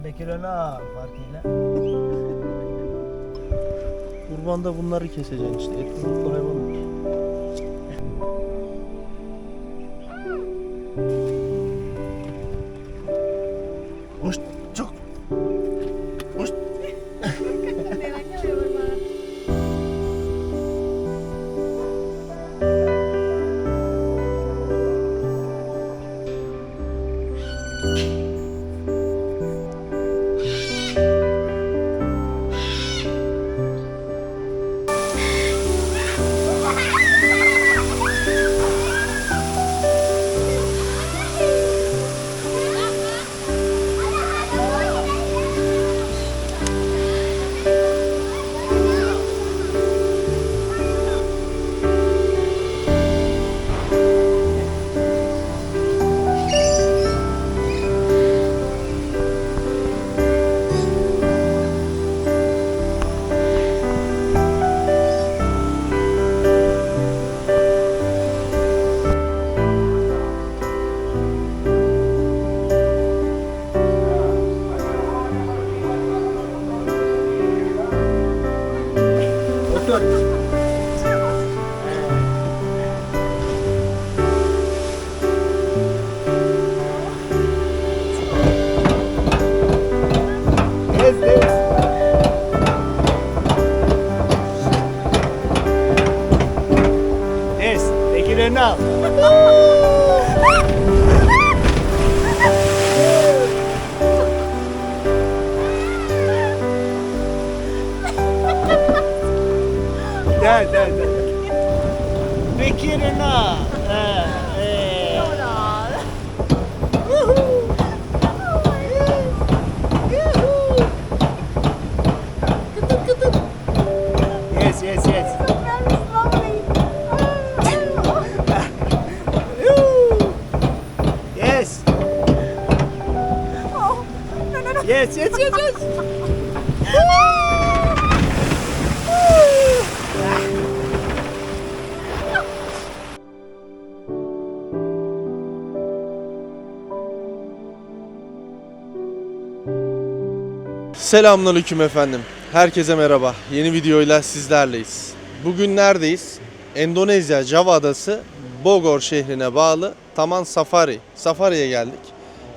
Bekir'e farkıyla. Kurbanda bunları keseceksin işte. Etli mutlu hayvanlar. Hoş, çok. Hoş. Otur. Bekir'e al. Gel. Bekir'e al. Yes. Yes. Selamünaleyküm efendim. Herkese merhaba. Yeni videoyla sizlerleyiz. Bugün neredeyiz? Endonezya Java Adası Bogor şehrine bağlı Taman Safari. Safari'ye geldik.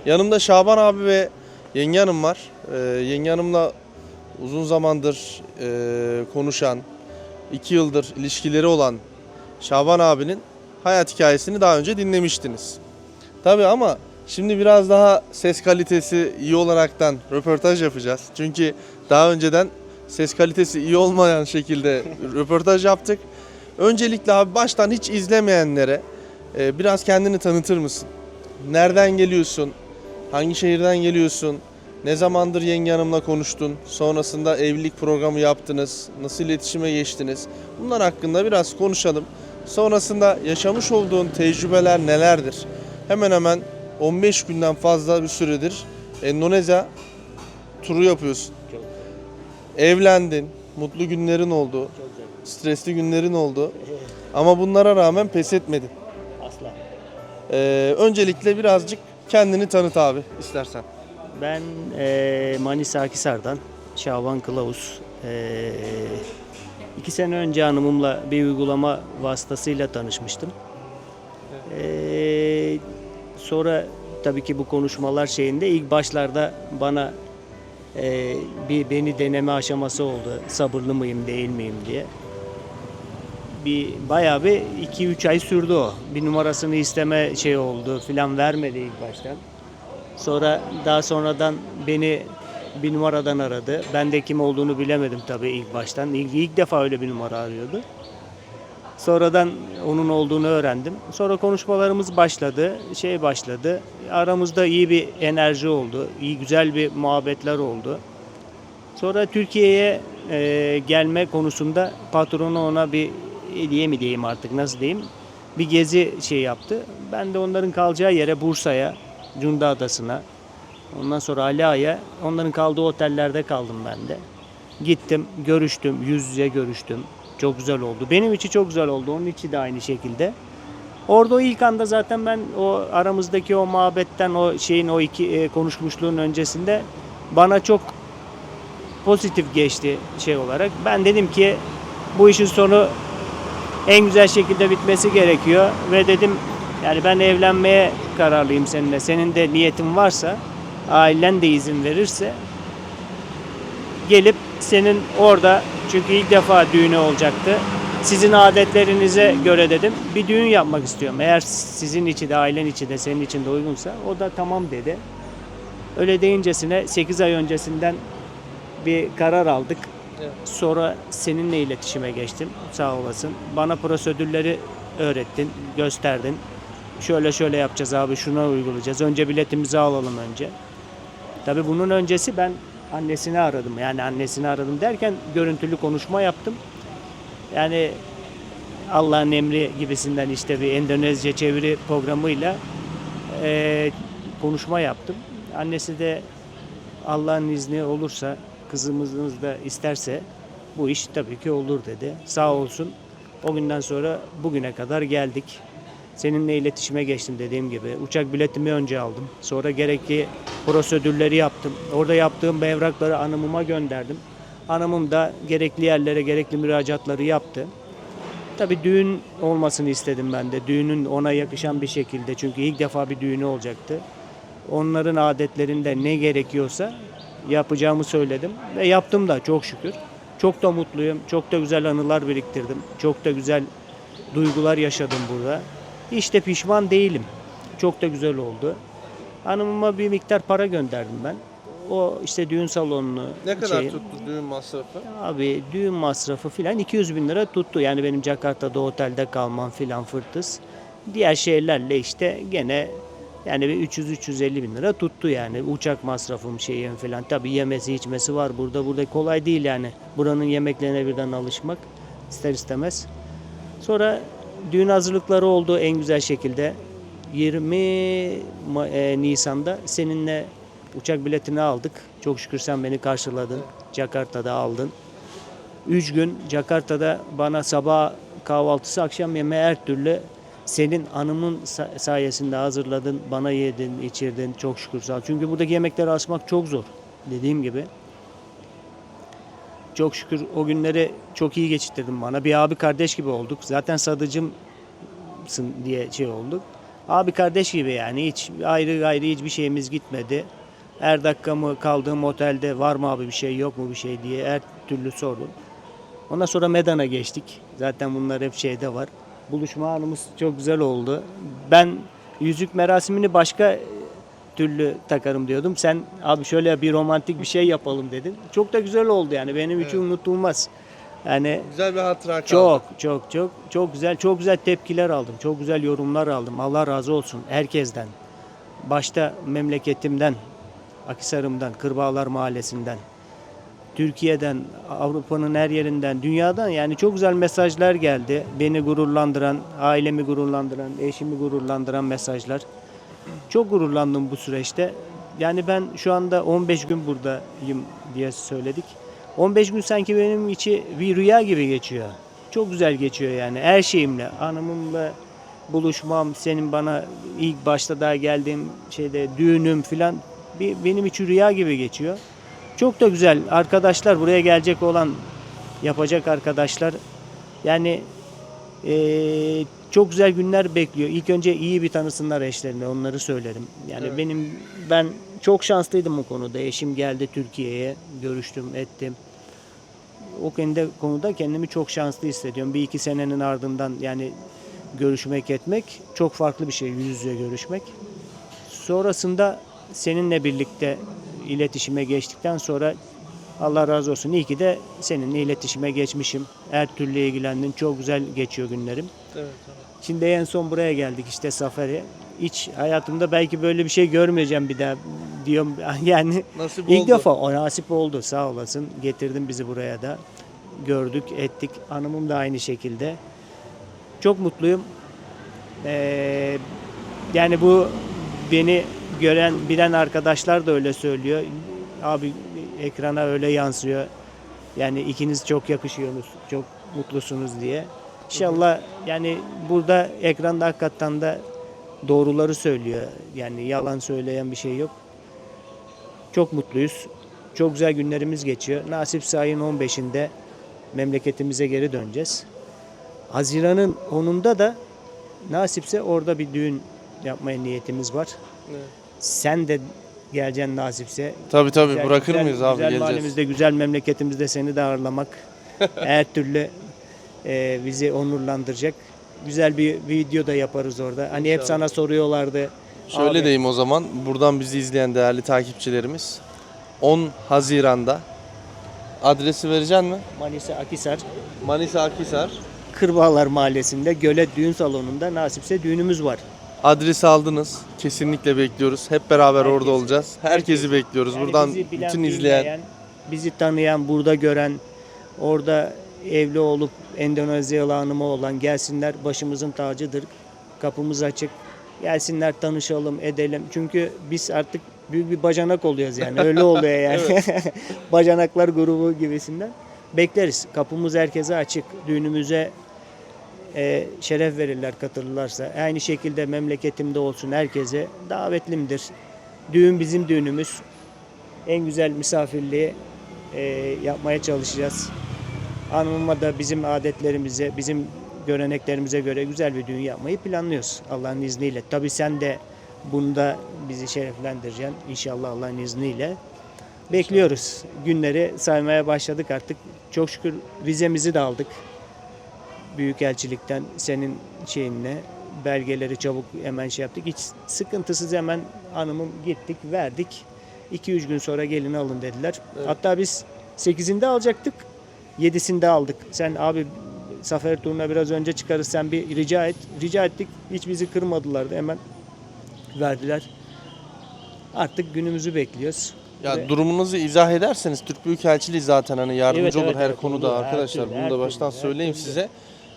Yanımda Şaban abi ve yenge hanım var. Yenge hanımla uzun zamandır konuşan, 2 yıldır ilişkileri olan Şaban abinin hayat hikayesini daha önce dinlemiştiniz. Tabii ama şimdi biraz daha ses kalitesi iyi olaraktan röportaj yapacağız. Çünkü daha önceden ses kalitesi iyi olmayan şekilde röportaj yaptık. Öncelikle abi baştan hiç izlemeyenlere biraz kendini tanıtır mısın? Nereden geliyorsun? Hangi şehirden geliyorsun? Ne zamandır yenge hanımla konuştun? Sonrasında evlilik programı yaptınız? Nasıl iletişime geçtiniz? Bunlar hakkında biraz konuşalım. Sonrasında yaşamış olduğun tecrübeler nelerdir? Hemen hemen 15 günden fazla bir süredir Endonezya turu yapıyorsun. Çok. Evlendin, mutlu günlerin oldu, Çok güzel. stresli günlerin oldu. Ama bunlara rağmen pes etmedin. Asla. Öncelikle birazcık kendini tanıt abi istersen. Ben Manisa Akhisar'dan Şaban Kılavuz. 2 sene önce hanımımla bir uygulama vasıtasıyla tanışmıştım. Sonra tabii ki bu konuşmalar şeyinde ilk başlarda bana beni deneme aşaması oldu. Sabırlı mıyım değil miyim diye. Bayağı bir 2-3 ay sürdü o. Bir numarasını isteme şey oldu filan, vermedi ilk baştan. Sonra daha sonradan beni bir numaradan aradı. Ben de kim olduğunu bilemedim tabii ilk baştan. İlk defa öyle bir numara arıyordu. Sonradan onun olduğunu öğrendim. Sonra konuşmalarımız başladı. Başladı. Aramızda iyi bir enerji oldu. Güzel bir muhabbetler oldu. Sonra Türkiye'ye gelme konusunda patronu ona bir hediye mi diyeyim artık nasıl diyeyim, bir gezi yaptı. Ben de onların kalacağı yere, Bursa'ya, Cunda Adası'na, ondan sonra Ala'ya, onların kaldığı otellerde kaldım ben de. Gittim, görüştüm, yüz yüze görüştüm. Çok güzel oldu. Benim için çok güzel oldu. Onun için de aynı şekilde. Orada o ilk anda zaten ben o aramızdaki o muhabbetten, o iki konuşmuşluğun öncesinde bana çok pozitif geçti şey olarak. Ben dedim ki bu işin sonu en güzel şekilde bitmesi gerekiyor ve dedim yani ben evlenmeye kararlıyım seninle. Senin de niyetin varsa, ailen de izin verirse gelip senin orada, çünkü ilk defa düğünü olacaktı. Sizin adetlerinize göre dedim bir düğün yapmak istiyorum. Eğer sizin için de, ailen için de, senin için de uygunsa o da tamam dedi. Öyle deyincesine 8 ay öncesinden bir karar aldık. Evet. Sonra seninle iletişime geçtim. Sağ olasın. Bana prosedürleri öğrettin, gösterdin. Şöyle şöyle yapacağız abi, şuna uygulayacağız. Önce biletimizi alalım önce. Tabii bunun öncesi ben annesini aradım. Yani annesini aradım derken görüntülü konuşma yaptım. Yani Allah'ın emri gibisinden işte bir Endonezce çeviri programıyla konuşma yaptım. Annesi de Allah'ın izni olursa, kızımız da isterse bu iş tabii ki olur dedi. Sağ olsun. O günden sonra bugüne kadar geldik. Seninle iletişime geçtim dediğim gibi. Uçak biletimi önce aldım. Sonra gerekli prosedürleri yaptım. Orada yaptığım evrakları hanımıma gönderdim. Hanımım da gerekli yerlere gerekli müracaatları yaptı. Tabii düğün olmasını istedim ben de. Düğünün ona yakışan bir şekilde. Çünkü ilk defa bir düğünü olacaktı. Onların adetlerinde ne gerekiyorsa yapacağımı söyledim. Ve yaptım da çok şükür. Çok da mutluyum. Çok da güzel anılar biriktirdim. Çok da güzel duygular yaşadım burada. Hiç de pişman değilim. Çok da güzel oldu. Hanımıma bir miktar para gönderdim ben. O işte düğün salonunu... Ne kadar tuttu düğün masrafı? Abi düğün masrafı filan 200 bin lira tuttu. Yani benim Jakarta'da otelde kalmam filan fırtıs. Diğer şeylerle işte gene yani bir 300-350 bin lira tuttu yani. Uçak masrafım şeyim filan. Tabii yemesi içmesi var burada. Burada kolay değil yani. Buranın yemeklerine birden alışmak ister istemez. Sonra düğün hazırlıkları oldu en güzel şekilde. 20 Nisan'da seninle uçak biletini aldık. Çok şükür sen beni karşıladın. Jakarta'da aldın. 3 gün Jakarta'da bana sabah kahvaltısı, akşam yemeği her türlü senin hanımın sayesinde hazırladın. Bana yedin, içirdin. Çok şükür sağ ol. Çünkü buradaki yemekleri açmak çok zor. Dediğim gibi. Çok şükür o günleri çok iyi geçirttirdin bana. Bir abi kardeş gibi olduk. Zaten sadıcımsın diye şey olduk. Abi kardeş gibi yani. Hiç ayrı gayrı hiçbir şeyimiz gitmedi. Her dakika mı kaldığım otelde var mı abi bir şey yok mu bir şey diye her türlü sordum. Ondan sonra Medan'a geçtik. Zaten bunlar hep şeyde var. Buluşma anımız çok güzel oldu. Ben yüzük merasimini başka türlü takarım diyordum. Sen abi şöyle bir romantik bir şey yapalım dedin. Çok da güzel oldu yani benim için unutulmaz. Yani Güzel bir hatıra kaldı. çok güzel, çok güzel tepkiler aldım. Çok güzel yorumlar aldım. Allah razı olsun herkesten. Başta memleketimden, Akhisar'ımdan, Kırbağlar Mahallesi'nden, Türkiye'den, Avrupa'nın her yerinden, dünyadan yani çok güzel mesajlar geldi. Beni gururlandıran, ailemi gururlandıran, eşimi gururlandıran mesajlar. Çok gururlandım bu süreçte. Yani ben şu anda 15 gün buradayım diye söyledik. 15 gün sanki benim için bir rüya gibi geçiyor. Çok güzel geçiyor yani her şeyimle. Hanımımla buluşmam, senin bana ilk başta daha geldiğim şeyde düğünüm filan benim için rüya gibi geçiyor. Çok da güzel arkadaşlar buraya gelecek olan yapacak arkadaşlar yani çok güzel günler bekliyor. İlk önce iyi bir tanısınlar eşlerini onları söylerim. Yani Evet. ben çok şanslıydım o konuda. Eşim geldi Türkiye'ye görüştüm ettim. O konuda kendimi çok şanslı hissediyorum. Bir iki senenin ardından yani görüşmek etmek çok farklı bir şey yüz yüze görüşmek. Sonrasında seninle birlikte iletişime geçtikten sonra Allah razı olsun. İyi ki de seninle iletişime geçmişim. Her türlü ilgilendin. Çok güzel geçiyor günlerim. Evet, evet. Şimdi en son buraya geldik işte Safari. Hiç hayatımda belki böyle bir şey görmeyeceğim bir daha diyorum. Yani Nasip ilk oldu. defa o nasip oldu sağ olasın. Getirdin bizi buraya da. Gördük, ettik. Hanımım da aynı şekilde. Çok mutluyum. Yani bu beni bilen arkadaşlar da öyle söylüyor. Abi ekrana öyle yansıyor. Yani ikiniz çok yakışıyorsunuz, çok mutlusunuz diye. İnşallah yani burada ekranda hakikaten de doğruları söylüyor. Yani yalan söyleyen bir şey yok. Çok mutluyuz. Çok güzel günlerimiz geçiyor. Nasipse ayın 15'inde memleketimize geri döneceğiz. Haziran'ın 10'unda da nasipse orada bir düğün yapmaya niyetimiz var. Evet. Sen de geleceksin nasipse. Tabii Güzel- bırakır güzel- mıyız abi, güzel geleceğiz. mahallemizde, güzel memleketimizde seni de ağırlamak her türlü bizi onurlandıracak. Güzel bir video da yaparız orada. Hani hep İnşallah. sana soruyorlardı. Şöyle Abi, diyeyim o zaman, buradan bizi izleyen değerli takipçilerimiz 10 Haziran'da adresi vereceksin mi? Manisa Akhisar, Manisa Akhisar. Kırbağlar Mahallesi'nde Gölet Düğün Salonu'nda nasipse düğünümüz var. Adresi aldınız. Kesinlikle bekliyoruz. Hep beraber Herkes. orada olacağız. Herkesi bekliyoruz. Yani Buradan bizi bilen, bütün izleyen bilmeyen, bizi tanıyan, burada gören, orada evli olup Endonezyalı hanımı olan gelsinler, başımızın tacıdır. Kapımız açık. Gelsinler, tanışalım, edelim. Çünkü biz artık büyük bir bacanak oluyoruz yani. Öyle oluyor yani. Bacanaklar grubu gibisinden. Bekleriz. Kapımız herkese açık. Düğünümüze şeref verirler katılırlarsa. Aynı şekilde memleketimde olsun, herkese davetlimdir. Düğün bizim düğünümüz. En güzel misafirliği yapmaya çalışacağız. Hanımıma da bizim adetlerimize, bizim göreneklerimize göre güzel bir düğün yapmayı planlıyoruz Allah'ın izniyle. Tabii sen de bunda bizi şereflendireceksin inşallah Allah'ın izniyle. Bekliyoruz. Günleri saymaya başladık artık. Çok şükür vizemizi de aldık. Büyükelçilikten senin şeyinle belgeleri çabuk hemen şey yaptık. Hiç sıkıntısız hemen hanımım gittik, verdik. 2-3 gün sonra gelin alın dediler. Evet. Hatta biz 8'inde alacaktık. 7'sinde aldık. Sen abi Zafer turuna biraz önce çıkarız, sen bir rica et. Rica ettik. Hiç bizi kırmadılar da hemen verdiler. Artık günümüzü bekliyoruz. ya Ve- durumunuzu izah ederseniz Türk Büyükelçiliği zaten hani yardımcı Evet, olur her evet, konuda olur. Her arkadaşlar. türlü, Bunu her da baştan türlü, her söyleyeyim türlü. size.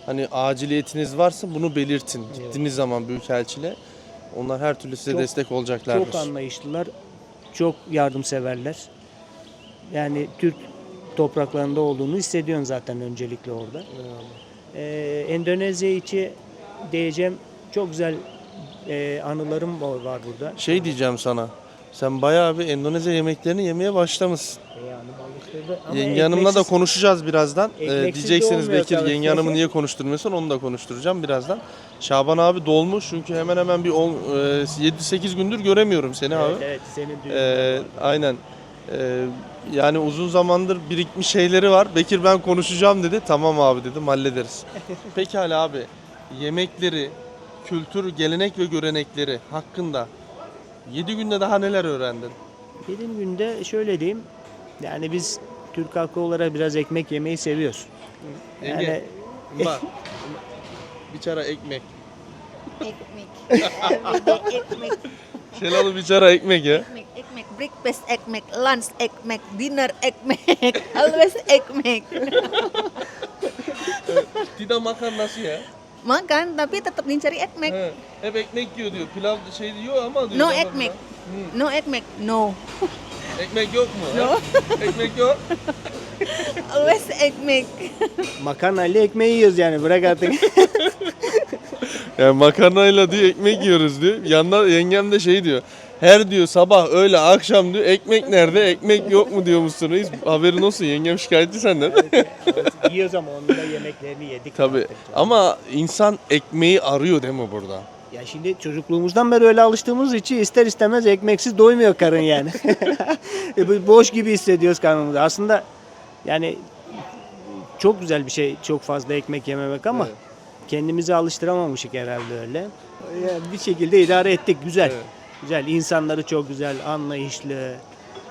Hani aciliyetiniz varsa bunu belirtin. Gittiğiniz zaman Büyükelçiliğe onlar her türlü size Çok- destek olacaklardır. Çok anlayışlılar, çok yardımseverler. Yani Türk topraklarında olduğunu hissediyorsun zaten öncelikle orada. Endonezya içi diyeceğim çok güzel anılarım var burada. Şey diyeceğim sana. Sen bayağı bir Endonezya yemeklerini yemeye başlamışsın. Yani balıkları ama Yenge Hanım'la da ekmeksiz- konuşacağız birazdan. ekmeksiz de Diyeceksiniz olmuyor Bekir tabii. yenge hanımı niye konuşturmuyorsun, onu da konuşturacağım birazdan. Şaban abi dolmuş çünkü hemen hemen bir 7-8 gündür göremiyorum seni abi. Evet, senin düğünün. Aynen. Yani uzun zamandır birikmiş şeyleri var. Bekir ben konuşacağım dedi. Tamam abi dedim, hallederiz. Pekala abi. Yemekleri, kültür, gelenek ve görenekleri hakkında 7 günde daha neler öğrendin? Benim günde şöyle diyeyim. Yani biz Türk halkı olarak biraz ekmek yemeyi seviyoruz. Yani Yenge, bak. Bir çara ekmek. Ekmek. Everyday ekmek. Şelalı bir çara ekmek ya. Ekmek. Breakfast ekmek. Lunch ekmek. Dinner ekmek. Always ekmek. Tidak makan nasi ya. Makan tapi tetap mencari ekmek. He, hep ekmek yiyor diyor. Pilav şey diyor ama diyor. No bana ekmek. buna. No ekmek. No. Ekmek yok mu? No. ha? Ekmek yok. Always ekmek. makarnayla ekmeği yiyoruz yani, bırak artık. Yani makarnayla diyor ekmek yiyoruz diyor. Yanında yengem de şey diyor. Her diyor sabah öğle akşam diyor ekmek nerede ekmek yok mu diyormuşsun reis. Haberin olsun, yengem şikayetçi senden. Yiyoruz ama onun da yemeklerini yedik. Tabii artık. ama insan ekmeği arıyor değil mi burada? Ya şimdi çocukluğumuzdan beri öyle alıştığımız için ister istemez ekmeksiz doymuyor karın yani. Boş gibi hissediyoruz karnımızı. Aslında yani çok güzel bir şey çok fazla ekmek yememek ama Evet. kendimizi alıştıramamışık herhalde öyle. Yani bir şekilde idare ettik. Güzel. Evet. Güzel. İnsanları çok güzel, anlayışlı.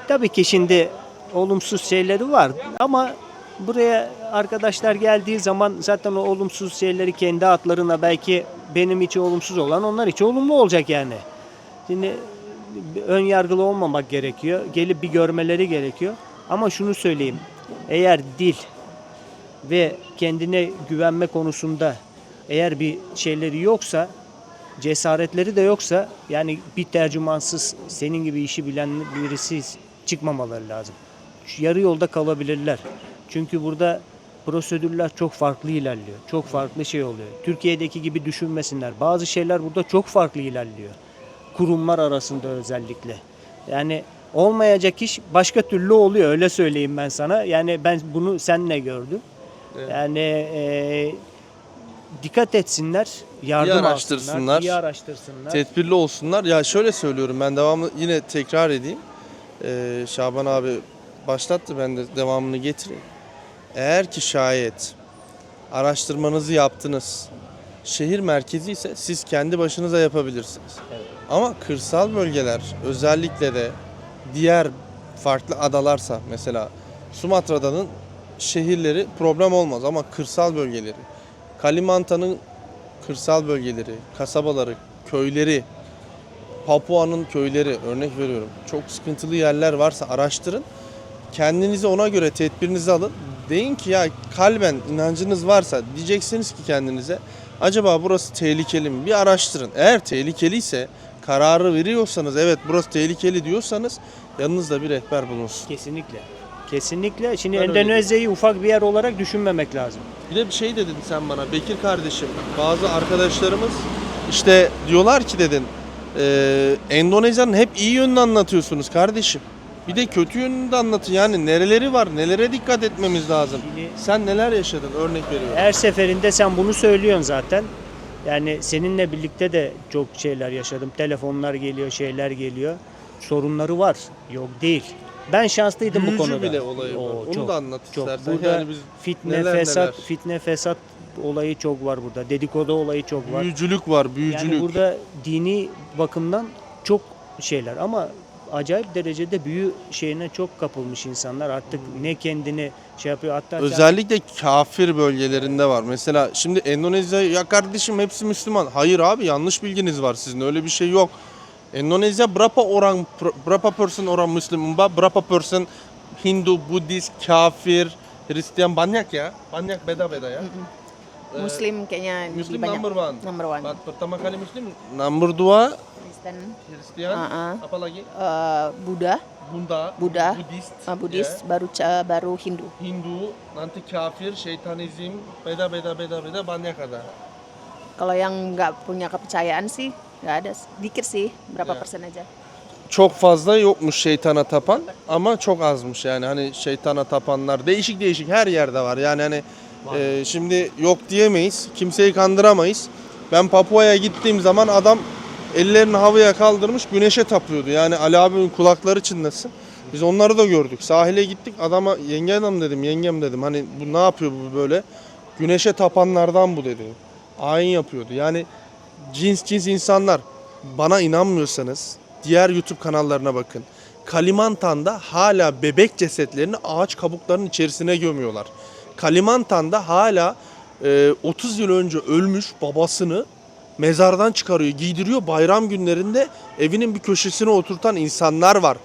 Tabii ki şimdi olumsuz şeyleri var ama buraya arkadaşlar geldiği zaman zaten o olumsuz şeyleri kendi hatlarına, belki benim için olumsuz olan onlar için olumlu olacak yani. Şimdi ön yargılı olmamak gerekiyor. Gelip bir görmeleri gerekiyor. Ama şunu söyleyeyim. Eğer dil ve kendine güvenme konusunda eğer bir şeyleri yoksa, cesaretleri de yoksa, yani bir tercümansız senin gibi işi bilen birisi çıkmamaları lazım. Yarı yolda kalabilirler. Çünkü burada prosedürler çok farklı ilerliyor. Çok farklı şey oluyor. Türkiye'deki gibi düşünmesinler. Bazı şeyler burada çok farklı ilerliyor. Kurumlar arasında özellikle. Yani Olmayacak iş başka türlü oluyor, öyle söyleyeyim ben sana. Yani ben bunu seninle gördüm. Evet. Yani dikkat etsinler, yardım alsınlar, araştırsınlar. iyi araştırsınlar. Tedbirli olsunlar. Ya şöyle söylüyorum, ben devamlı yine tekrar edeyim. Şaban abi başlattı, ben de devamını getireyim. Eğer ki şayet araştırmanızı yaptınız, şehir merkezi ise siz kendi başınıza yapabilirsiniz. Evet. Ama kırsal bölgeler, özellikle de diğer farklı adalarsa, mesela Sumatra'nın şehirleri problem olmaz ama kırsal bölgeleri, Kalimantan'ın kırsal bölgeleri, kasabaları, köyleri, Papua'nın köyleri, örnek veriyorum. Çok sıkıntılı yerler varsa araştırın. Kendinize ona göre tedbirinizi alın. Deyin ki ya, kalben inancınız varsa diyeceksiniz ki kendinize, acaba burası tehlikeli mi? Bir araştırın. Eğer tehlikeliyse, kararı veriyorsanız, evet burası tehlikeli diyorsanız, yanınızda bir rehber bulunsun. Kesinlikle. Kesinlikle. Şimdi Ben öyle Endonezya'yı ufak bir yer olarak düşünmemek lazım. Bir de bir şey dedin sen bana Bekir kardeşim. Bazı arkadaşlarımız işte diyorlar ki dedin, Endonezya'nın hep iyi yönünü anlatıyorsunuz kardeşim. Bir de kötü yönünü de anlatın. Yani nereleri var, nelere dikkat etmemiz lazım. Şimdi- Sen neler yaşadın, örnek veriyorum. Her seferinde sen bunu söylüyorsun zaten. Yani seninle birlikte de çok şeyler yaşadım. Telefonlar geliyor, şeyler geliyor. Sorunları var. Yok değil. Ben şanslıydım bu Büyücü konuda. bile olayı var. Oo, Onu da anlat çok. istersen. Burada Yani biz fitne, neler fesat, neler. fitne, fesat olayı çok var burada. Dedikodu olayı çok var. büyücülük var, büyücülük. Yani burada dini bakımdan çok şeyler ama acayip derecede büyü şeyine çok kapılmış insanlar. Artık ne kendini şey yapıyor, hatta Özellikle kafir bölgelerinde var. Mesela şimdi Endonezya, ya kardeşim hepsi Müslüman. Hayır abi, yanlış bilginiz var sizin. Öyle bir şey yok. Endonezya berapa person orang Muslim, berapa person Hindu, Buddhist, kafir, Hristiyan, banyak ya. Banyak beda-beda ya. Muslim kayaknya lebih Muslim banyak. number one. Number one. Pertama kali Muslim. Number dua Kristen, Hristiyan. Apa lagi? Buddha, Buddha. Buddha, Buddhist. Buddhist, ya. baru Hindu. Hindu, nanti kafir, şeytanizm, beda banyak ada. Kalau yang nggak punya kepercayaan sih nggak ada, dikit sih, berapa Ya. persen aja. Çok fazla yokmuş şeytana tapan ama çok azmış yani, hani şeytana tapanlar değişik her yerde var yani, hani şimdi yok diyemeyiz, kimseyi kandıramayız. Ben Papua'ya gittiğim zaman adam ellerini havaya kaldırmış güneşe tapıyordu, yani Ali abinin kulakları çınlasın. Biz onları da gördük, sahile gittik, adama yengem dedim hani bu ne yapıyor bu böyle, güneşe tapanlardan bu dedi, ayin yapıyordu yani. Cins insanlar. Bana inanmıyorsanız diğer YouTube kanallarına bakın. Kalimantan'da hala bebek cesetlerini ağaç kabuklarının içerisine gömüyorlar. Kalimantan'da hala 30 yıl önce ölmüş babasını mezardan çıkarıyor, giydiriyor. Bayram günlerinde evinin bir köşesine oturtan insanlar var.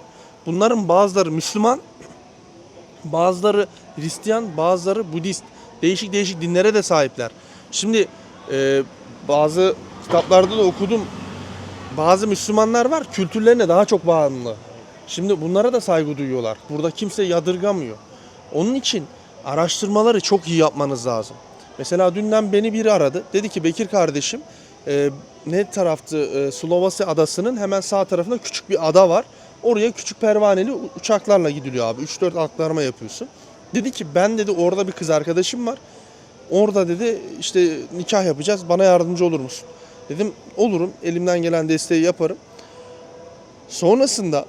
Bunların bazıları Müslüman, bazıları Hristiyan, bazıları Budist. Değişik dinlere de sahipler. Şimdi bazı kitaplarda da okudum. Bazı Müslümanlar var, kültürlerine daha çok bağımlı. Şimdi bunlara da saygı duyuyorlar. Burada kimse yadırgamıyor. Onun için araştırmaları çok iyi yapmanız lazım. Mesela dünden beni biri aradı. Dedi ki Bekir kardeşim, ne taraftı? Sulawesi adasının hemen sağ tarafında küçük bir ada var. Oraya küçük pervaneli uçaklarla gidiliyor abi. 3-4 aktarma yapıyorsun. Dedi ki ben dedi orada bir kız arkadaşım var. Orada dedi işte nikah yapacağız, bana yardımcı olur musun? Dedim olurum, elimden gelen desteği yaparım. Sonrasında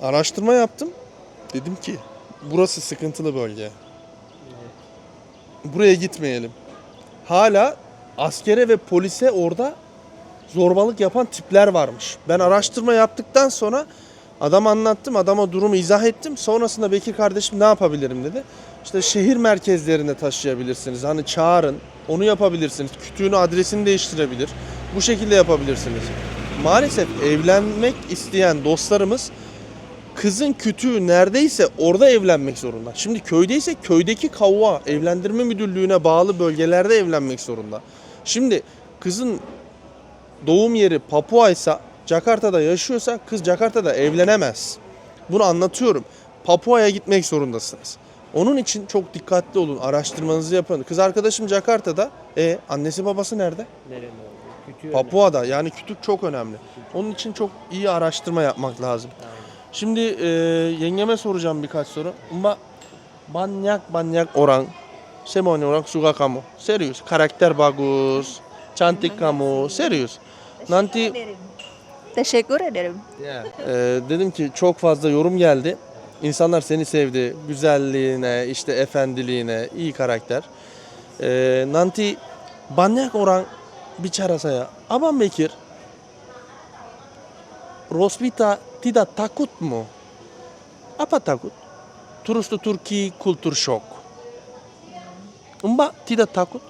araştırma yaptım. Dedim ki burası sıkıntılı bölge. Buraya gitmeyelim. Hala askere ve polise orada zorbalık yapan tipler varmış. Ben araştırma yaptıktan sonra adama anlattım, adama durumu izah ettim. Sonrasında Bekir kardeşim ne yapabilirim dedi. İşte şehir merkezlerine taşıyabilirsiniz. Hani çağırın, onu yapabilirsiniz. Kütüğünü, adresini değiştirebilir. Bu şekilde yapabilirsiniz. Maalesef evlenmek isteyen dostlarımız kızın kütüğü neredeyse orada evlenmek zorunda. Şimdi köydeyse köydeki kavva, evlendirme müdürlüğüne bağlı bölgelerde evlenmek zorunda. Şimdi kızın doğum yeri Papua ise, Jakarta'da yaşıyorsa kız Jakarta'da evlenemez. Bunu anlatıyorum. Papua'ya gitmek zorundasınız. Onun için çok dikkatli olun, araştırmanızı yapın. Kız arkadaşım Jakarta'da, annesi babası nerede? nerede oldu? Kütüğü Papua'da, yani kütük çok önemli. Onun için çok iyi araştırma yapmak lazım. Aynen. Şimdi yengeme soracağım birkaç soru. Mbak, banyak orang, semuanya orang suka kamu. Serius, karakter bagus, cantik kamu, serius. Nanti Teşekkür ederim. dedim ki çok fazla yorum geldi. İnsanlar seni sevdi. Güzelliğine, işte efendiliğine, iyi karakter. Nanti banyak orang bicara saya. Abang Bekir, Rosvita tidak takut mu? Apa takut? Turustu Turki kultur shock. Mbak tidak takut?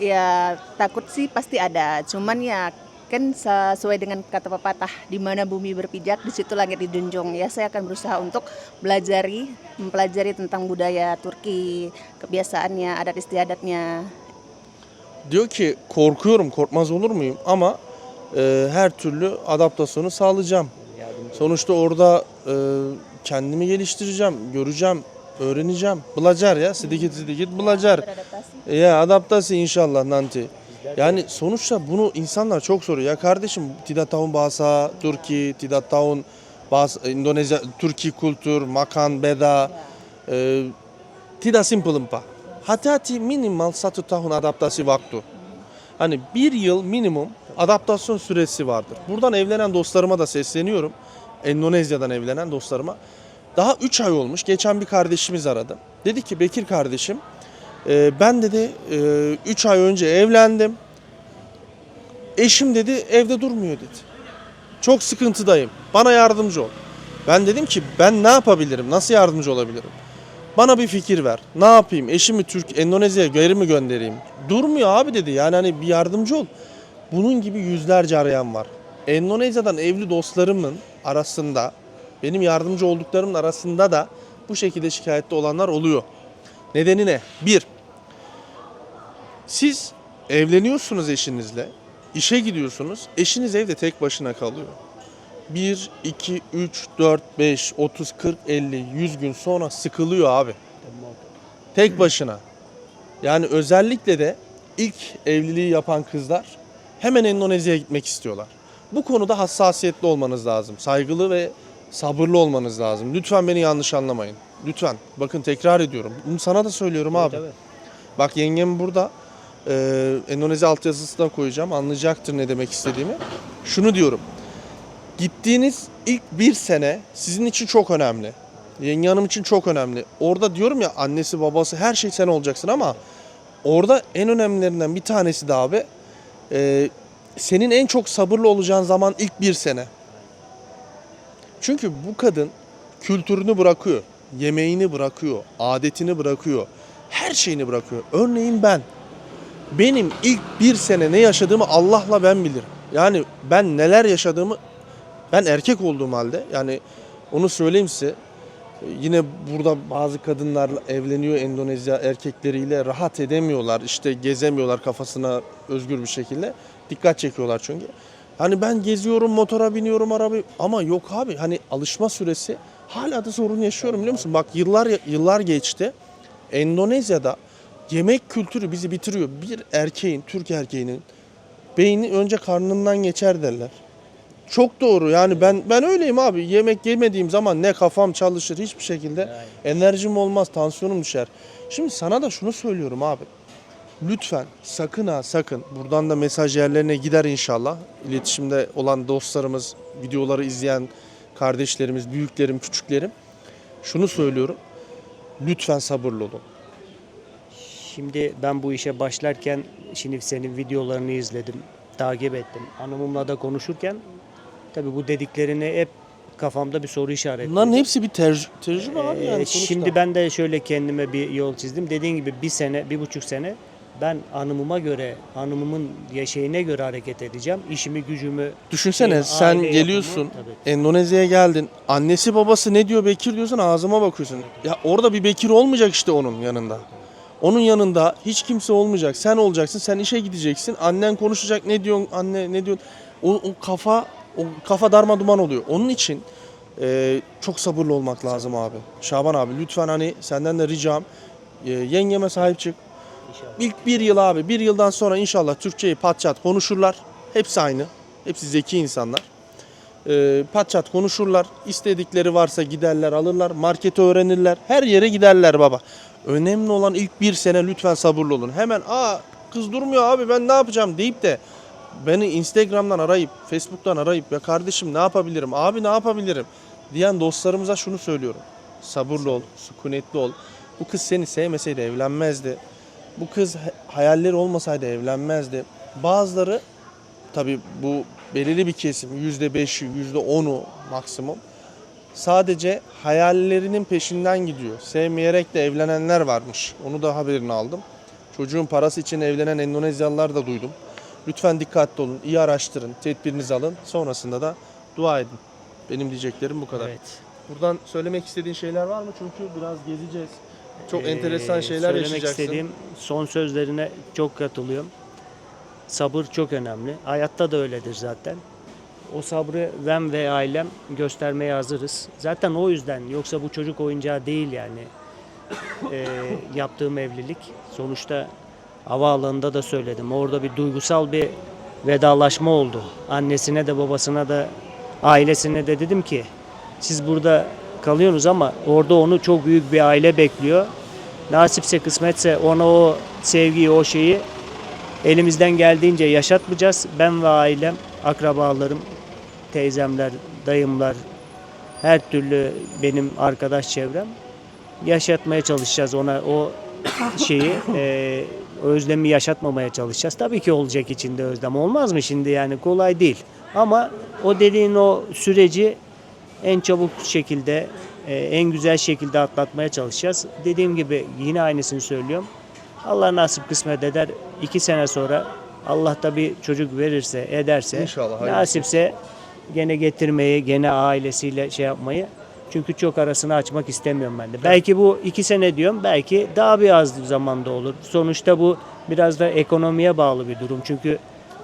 Ya takut sih pasti ada, cuman ya kan sesuai dengan kata pepatah, di mana bumi berpijak di situ langit dijunjung. Ya saya akan berusaha untuk mempelajari tentang budaya Turki, kebiasaannya, adat istiadatnya. Diyor ki korkuyorum, korkmaz olur muyum ama her türlü adaptasyonu sağlayacağım. Sonuçta orada kendimi geliştireceğim, göreceğim, öğreneceğim. Belajar ya, sedikit sedikit belajar. Beradaptasi. Ya adaptasi inşallah nanti. Yani sonuçta bunu insanlar çok soruyor. Ya kardeşim tidak tahu bahasa Turki, tidak tahu bahasa Endonezya, Turki kultur, makan beda. Tidak simple pa. Hati-hati minimal 1 tahun adaptasi waktu. Hani 1 yıl minimum adaptasyon süresi vardır. Buradan evlenen dostlarıma da sesleniyorum. Endonezya'dan evlenen dostlarıma. Daha 3 ay olmuş. Geçen bir kardeşimiz aradı. Dedi ki Bekir kardeşim, ben dedi 3 ay önce evlendim. Eşim dedi evde durmuyor dedi. Çok sıkıntıdayım. Bana yardımcı ol. Ben dedim ki ben ne yapabilirim? Nasıl yardımcı olabilirim? Bana bir fikir ver. Ne yapayım? Eşimi Endonezya'ya geri mi göndereyim? Durmuyor abi dedi. Yani hani bir yardımcı ol. Bunun gibi yüzlerce arayan var. Endonezya'dan evli dostlarımın arasında, benim yardımcı olduklarımın arasında da bu şekilde şikayette olanlar oluyor. Nedeni ne? 1. Siz evleniyorsunuz eşinizle, işe gidiyorsunuz, eşiniz evde tek başına kalıyor. 1, 2, 3, 4, 5, 30, 40, 50, 100 gün sonra sıkılıyor abi. Tek başına. Yani özellikle de ilk evliliği yapan kızlar hemen Endonezya'ya gitmek istiyorlar. Bu konuda hassasiyetli olmanız lazım. Saygılı ve sabırlı olmanız lazım. Lütfen beni yanlış anlamayın. Lütfen. Bakın tekrar ediyorum. Bunu sana da söylüyorum abi. Tabii. Bak yengem burada. Endonezya altyazısına koyacağım. Anlayacaktır ne demek istediğimi. Şunu diyorum. Gittiğiniz ilk 1 sene sizin için çok önemli. Yenge hanım için çok önemli. Orada diyorum ya annesi babası her şey sen olacaksın ama orada en önemlilerinden bir tanesi de abi senin en çok sabırlı olacağın zaman ilk 1 sene. Çünkü bu kadın kültürünü bırakıyor, yemeğini bırakıyor, adetini bırakıyor, her şeyini bırakıyor. Örneğin benim ilk 1 sene ne yaşadığımı Allah'la ben bilirim. Yani ben neler yaşadığımı, ben erkek olduğum halde, yani onu söyleyeyim size. Yine burada bazı kadınlar evleniyor Endonezya erkekleriyle, rahat edemiyorlar, işte gezemiyorlar kafasına özgür bir şekilde. Dikkat çekiyorlar çünkü. Hani ben geziyorum, motora biniyorum, araba ama yok abi, hani alışma süresi, hala da sorun yaşıyorum biliyor musun? Bak yıllar geçti. Endonezya'da yemek kültürü bizi bitiriyor. Bir erkeğin, Türk erkeğinin beyni önce karnından geçer derler. Çok doğru. Yani ben öyleyim abi. Yemek yemediğim zaman ne kafam çalışır hiçbir şekilde. Enerjim olmaz, tansiyonum düşer. Şimdi sana da şunu söylüyorum abi. Lütfen sakın ha sakın. Buradan da mesaj yerlerine gider inşallah. İletişimde olan dostlarımız, videoları izleyen kardeşlerimiz, büyüklerim, küçüklerim. Şunu söylüyorum. Lütfen sabırlı olun. Şimdi ben bu işe başlarken şimdi senin videolarını izledim, takip ettim. Hanımımla da konuşurken tabii bu dediklerini hep kafamda bir soru işareti. Bunların hepsi bir tecrübe abi yani sonuçta. Şimdi ben de şöyle kendime bir yol çizdim. Dediğin gibi 1 sene, 1,5 sene ben hanımıma göre, hanımımın şeyine göre hareket edeceğim. İşimi, gücümü, Düşünsene sen aile geliyorsun, yapımı, tabii. Endonezya'ya geldin. Annesi babası ne diyor Bekir diyorsun, ağzıma bakıyorsun. Ya orada bir Bekir olmayacak işte onun yanında. Onun yanında hiç kimse olmayacak. Sen olacaksın, sen işe gideceksin. Annen konuşacak, ne diyorsun anne, ne diyorsun. O kafa darma duman oluyor. Onun için çok sabırlı olmak lazım abi. Şaban abi lütfen hani senden de ricam yengeme sahip çık. İlk 1 yıl abi, 1 yıldan sonra inşallah Türkçeyi pat çat konuşurlar. Hepsi aynı. Hepsi zeki insanlar. Pat çat konuşurlar. İstedikleri varsa giderler alırlar. Marketi öğrenirler. Her yere giderler baba. Önemli olan ilk bir sene lütfen sabırlı olun. Hemen kız durmuyor abi ben ne yapacağım deyip de beni Instagram'dan arayıp, Facebook'tan arayıp ya kardeşim ne yapabilirim, abi ne yapabilirim diyen dostlarımıza şunu söylüyorum. Sabırlı ol, sükunetli ol. Bu kız seni sevmeseydi evlenmezdi. Bu kız hayalleri olmasaydı evlenmezdi. Bazıları tabii bu belirli bir kesim %5'i, %10'u maksimum sadece hayallerinin peşinden gidiyor. Sevmeyerek de evlenenler varmış. Onu da haberini aldım. Çocuğun parası için evlenen Endonezyalılar da duydum. Lütfen dikkatli olun, iyi araştırın, tedbirinizi alın. Sonrasında da dua edin. Benim diyeceklerim bu kadar. Evet. Buradan söylemek istediğin şeyler var mı? Çünkü biraz gezeceğiz. Çok enteresan şeyler Söylemek yaşayacaksın. istediğim son sözlerine çok katılıyorum. Sabır çok önemli. Hayatta da öyledir zaten. O sabrı ben ve ailem göstermeye hazırız. Zaten o yüzden yoksa bu çocuk oyuncağı değil yani. Yaptığım evlilik. Sonuçta havaalanında da söyledim. Orada bir duygusal bir vedalaşma oldu. Annesine de babasına da ailesine de dedim ki siz burada kalıyorsunuz ama orada onu çok büyük bir aile bekliyor. Nasipse kısmetse ona o sevgiyi o şeyi elimizden geldiğince yaşatmayacağız. Ben ve ailem, akrabalarım, teyzemler, dayımlar, her türlü benim arkadaş çevrem yaşatmaya çalışacağız ona o şeyi, özlemi yaşatmamaya çalışacağız. Tabii ki olacak içinde özlem. Olmaz mı şimdi yani kolay değil. Ama o dediğin o süreci en çabuk şekilde, en güzel şekilde atlatmaya çalışacağız. Dediğim gibi yine aynısını söylüyorum. Allah nasip kısmet eder. 2 sene sonra Allah da bir çocuk verirse, ederse, İnşallah, hayırlısı. nasipse gene getirmeyi, gene ailesiyle şey yapmayı. Çünkü çok arasını açmak istemiyorum ben de. Belki bu 2 sene diyorum, belki daha bir az zamanda olur. Sonuçta bu biraz da ekonomiye bağlı bir durum. Çünkü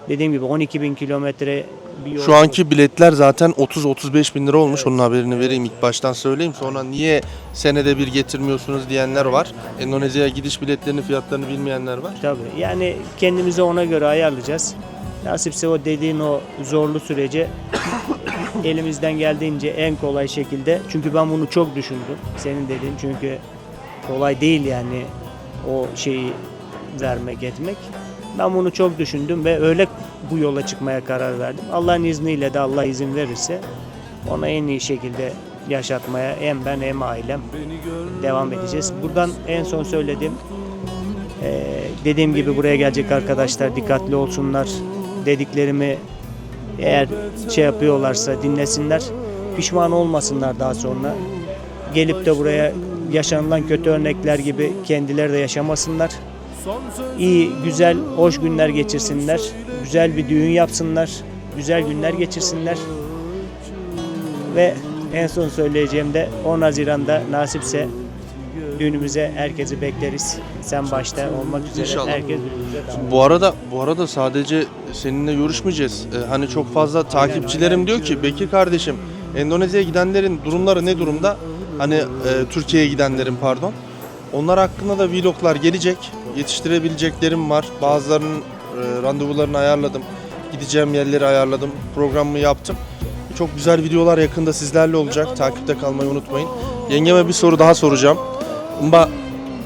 dediğim gibi 12.000 kilometre bir yol. Şu anki biletler zaten 30-35 bin lira olmuş. Onun haberini vereyim ilk baştan söyleyeyim. Sonra niye senede bir getirmiyorsunuz diyenler var. Endonezya'ya gidiş biletlerinin fiyatlarını bilmeyenler var. Tabii yani kendimizi ona göre ayarlayacağız. Nasipse o dediğin o zorlu sürece elimizden geldiğince en kolay şekilde. Çünkü ben bunu çok düşündüm. Senin dediğin çünkü kolay değil yani o şeyi vermek etmek. Ben bunu çok düşündüm ve öyle bu yola çıkmaya karar verdim. Allah'ın izniyle de Allah izin verirse ona en iyi şekilde yaşatmaya hem ben hem ailem devam edeceğiz. Buradan en son söylediğim dediğim gibi buraya gelecek arkadaşlar dikkatli olsunlar. Dediklerimi eğer şey yapıyorlarsa dinlesinler. Pişman olmasınlar daha sonra. Gelip de buraya yaşanılan kötü örnekler gibi kendileri de yaşamasınlar. İyi, güzel, hoş günler geçirsinler. Güzel bir düğün yapsınlar. Güzel günler geçirsinler. Ve en son söyleyeceğim de 10 Haziran'da nasipse düğünümüze herkesi bekleriz. Sen başta olmak üzere İnşallah. herkes düğünümüze davet. Bu arada sadece seninle görüşmeyeceğiz. Hani çok fazla takipçilerim diyor ki Bekir kardeşim Endonezya'ya gidenlerin durumları ne durumda? Hani Türkiye'ye gidenlerin pardon. Onlar hakkında da vloglar gelecek. Yetiştirebileceklerim var. Bazılarının randevularını ayarladım. Gideceğim yerleri ayarladım. Programımı yaptım. Çok güzel videolar yakında sizlerle olacak. Takipte kalmayı unutmayın. Yengeme bir soru daha soracağım. Mbak,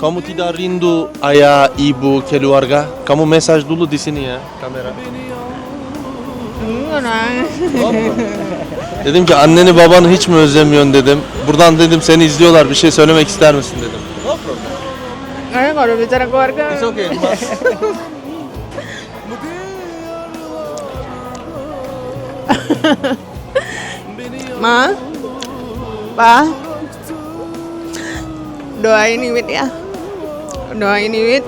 kamu tidak rindu ayah, ibu, keluarga? Kamu mesaj dulu di sini ya, kamera. Dedim ki anneni babanı hiç mi özlemiyorsun dedim. Buradan dedim seni izliyorlar bir şey söylemek ister misin dedim. Karena kalau bicara keluarga, It's okay, Mas. Ma, Pa, doain Iwit ya. Doain Iwit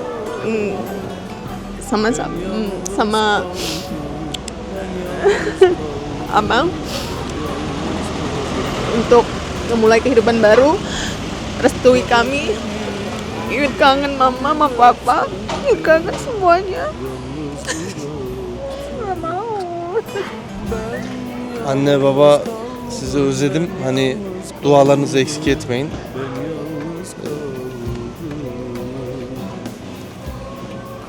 sama Abang untuk memulai kehidupan baru. Restui kami. Iwit kangen mama sama papa. Iwit kangen semuanya. Nggak mau. Anne baba sizi özledim. Hani dualarınızı eksik etmeyin.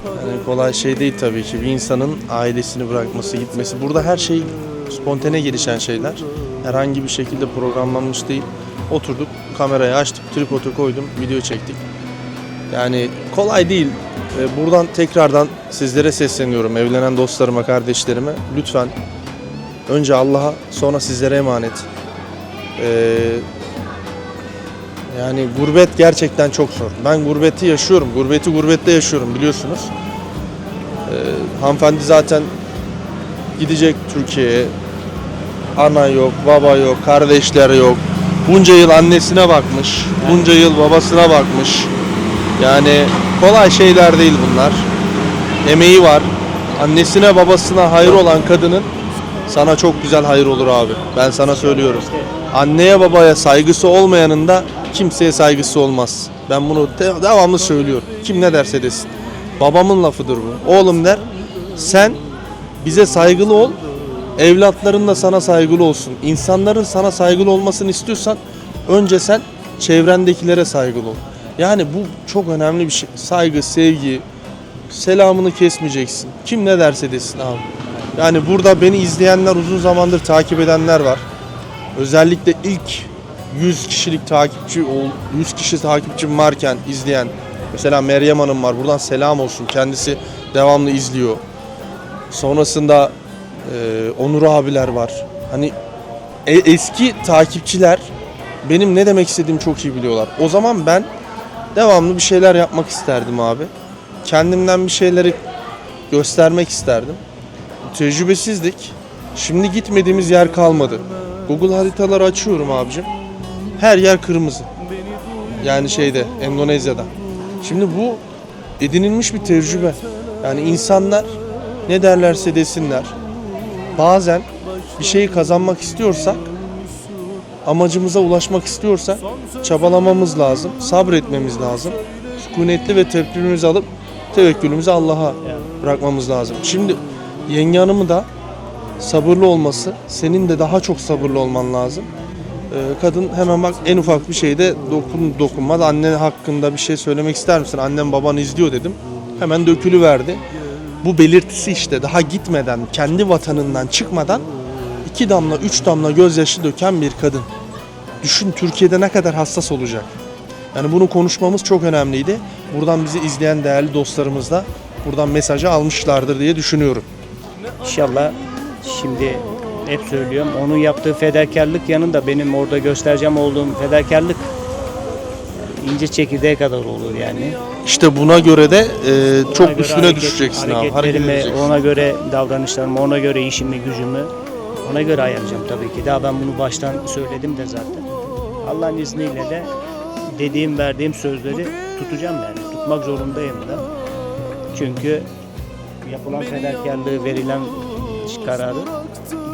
Yani kolay şey değil tabii ki. Bir insanın ailesini bırakması, gitmesi. Burada her şey spontane gelişen şeyler. Herhangi bir şekilde programlanmış değil. Oturduk, kamerayı açtık, tripodu koydum, video çektik. Yani kolay değil. Buradan tekrardan sizlere sesleniyorum, evlenen dostlarıma, kardeşlerime. Lütfen önce Allah'a, sonra sizlere emanet. Yani gurbet gerçekten çok zor. Ben gurbeti yaşıyorum, gurbeti gurbette yaşıyorum biliyorsunuz. Hanımefendi zaten gidecek Türkiye'ye. Ana yok, baba yok, kardeşler yok. Bunca yıl annesine bakmış, bunca yıl babasına bakmış. Yani kolay şeyler değil bunlar. Emeği var. Annesine babasına hayır olan kadının sana çok güzel hayır olur abi. Ben sana söylüyorum. Anneye babaya saygısı olmayanın da kimseye saygısı olmaz. Ben bunu devamlı söylüyorum. Kim ne derse desin. Babamın lafıdır bu. Oğlum der, sen bize saygılı ol, evlatların da sana saygılı olsun. İnsanların sana saygılı olmasını istiyorsan önce sen çevrendekilere saygılı ol. Yani bu çok önemli bir şey. Saygı, sevgi, selamını kesmeyeceksin. Kim ne derse desin abi. Yani burada beni izleyenler, uzun zamandır takip edenler var. Özellikle ilk 100 kişilik takipçi, 100 kişi takipçim varken izleyen, mesela Meryem Hanım var. Buradan selam olsun. Kendisi devamlı izliyor. Sonrasında Onur abiler var. Hani eski takipçiler benim ne demek istediğimi çok iyi biliyorlar. O zaman ben devamlı bir şeyler yapmak isterdim abi. Kendimden bir şeyleri göstermek isterdim. Tecrübesizlik. Şimdi gitmediğimiz yer kalmadı. Google haritaları açıyorum abicim. Her yer kırmızı. Yani Endonezya'da. Şimdi bu edinilmiş bir tecrübe. Yani insanlar ne derlerse desinler. Bazen bir şeyi kazanmak istiyorsak, amacımıza ulaşmak istiyorsak çabalamamız lazım, sabretmemiz lazım. Sükunetli ve tedbirimizi alıp tevekkülümüzü Allah'a bırakmamız lazım. Şimdi yenge hanımı da sabırlı olması, senin de daha çok sabırlı olman lazım. Kadın hemen bak en ufak bir şeyde dokunmadı. Anne hakkında bir şey söylemek ister misin? Annem baban izliyor dedim. Hemen dökülüverdi. Bu belirtisi işte daha gitmeden, kendi vatanından çıkmadan 2 damla 3 damla gözyaşı döken bir kadın. Düşün Türkiye'de ne kadar hassas olacak. Yani bunu konuşmamız çok önemliydi. Buradan bizi izleyen değerli dostlarımız da buradan mesajı almışlardır diye düşünüyorum. İnşallah şimdi hep söylüyorum onun yaptığı fedakarlık yanında benim orada göstereceğim olduğum fedakarlık ince çekirdeğe kadar olur yani. İşte buna göre de çok Ona göre üstüne düşeceksin abi. Hareketlerimi, ona göre davranışlarımı, ona göre işimi, gücümü ona göre ayarlayacağım tabii ki. Daha ben bunu baştan söyledim de zaten. Allah'ın izniyle de dediğim, verdiğim sözleri tutacağım yani. Tutmak zorundayım da. Çünkü yapılan fedakarlığı, verilen kararı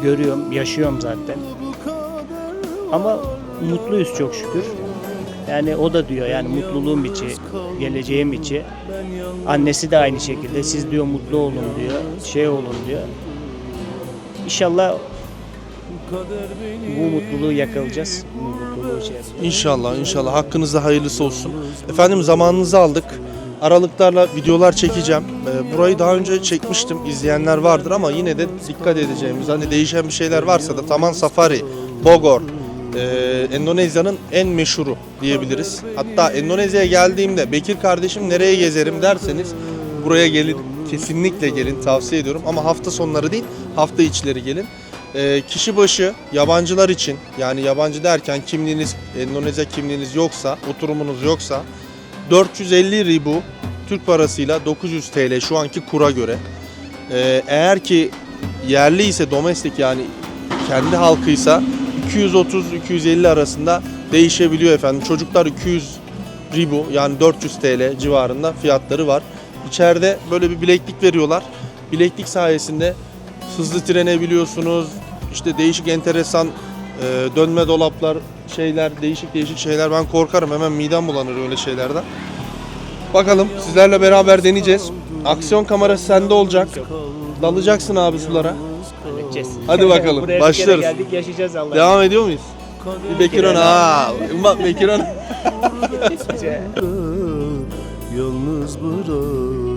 görüyorum, yaşıyorum zaten. Ama mutluyuz çok şükür. Yani o da diyor yani mutluluğum içi, geleceğim içi. Annesi de aynı şekilde. Siz diyor mutlu olun diyor, olun diyor. İnşallah bu mutluluğu yakalayacağız. Bu mutluluğu İnşallah, inşallah. Hakkınızda hayırlısı olsun. Efendim zamanınızı aldık. Aralıklarla videolar çekeceğim. Burayı daha önce çekmiştim. İzleyenler vardır ama yine de dikkat edeceğimiz, hani değişen bir şeyler varsa da Taman Safari, Bogor, Endonezya'nın en meşhuru diyebiliriz. Hatta Endonezya'ya geldiğimde Bekir kardeşim nereye gezerim derseniz buraya gelin. Kesinlikle gelin, tavsiye ediyorum. Ama hafta sonları değil, hafta içleri gelin. Kişi başı yabancılar için, yani yabancı derken kimliğiniz, Endonezya kimliğiniz yoksa, oturumunuz yoksa 450 ribu Türk parasıyla 900 TL şu anki kura göre. Eğer ki yerli ise, domestik yani kendi halkıysa 230-250 arasında değişebiliyor efendim. Çocuklar 200 ribu yani 400 TL civarında fiyatları var. İçeride böyle bir bileklik veriyorlar. Bileklik sayesinde hızlı trene biliyorsunuz. İşte değişik enteresan dönme dolaplar, değişik şeyler. Ben korkarım, hemen midem bulanır öyle şeylerden. Bakalım sizlerle beraber deneyeceğiz. Aksiyon kamerası sende olacak. Dalacaksın abi sulara. halledeceğiz. Hadi bakalım, Buraya başlıyoruz. bir kere geldik, yaşayacağız Allah'ım. Devam ediyor muyuz? Bir Bekir Bak Bekir Yalnız bırak